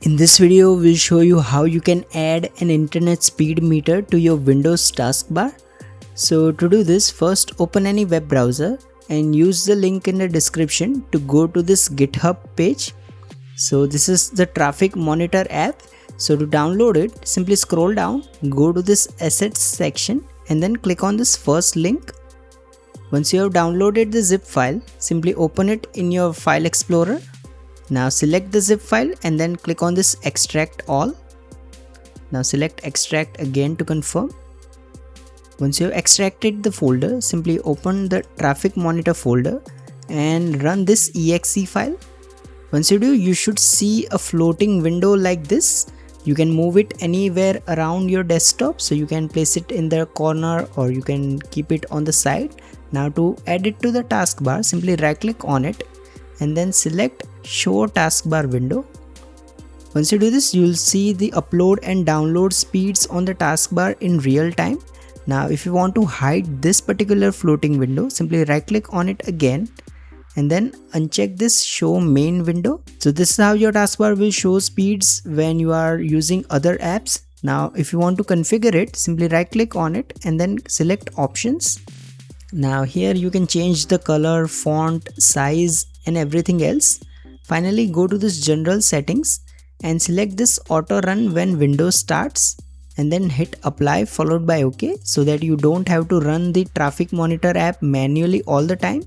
In this video, we'll show you how you can add an internet speed meter to your Windows taskbar. So to do this, first open any web browser and use the link in the description to go to this GitHub page. So this is the traffic monitor app. So to download it, simply scroll down, go to this assets section and then click on this first link. Once you have downloaded the zip file, simply open it in your file explorer. Now select the zip file and then click on this extract all. Now select extract again to confirm. Once you have extracted the folder, simply open the traffic monitor folder and run this exe file. Once you do, you should see a floating window like this. You can move it anywhere around your desktop, so you can place it in the corner or you can keep it on the side. Now to add it to the taskbar, simply right click on it and then select show taskbar window. Once you do this, you'll see the upload and download speeds on the taskbar in real time. Now if you want to hide this particular floating window, simply right click on it again and then uncheck this show main window. So this is how your taskbar will show speeds when you are using other apps. Now if you want to configure it, simply right click on it and then select options. Now here you can change the color, font, size and everything else. Finally go to this general settings and select this auto run when Windows starts and then hit apply followed by OK, so that you don't have to run the traffic monitor app manually all the time.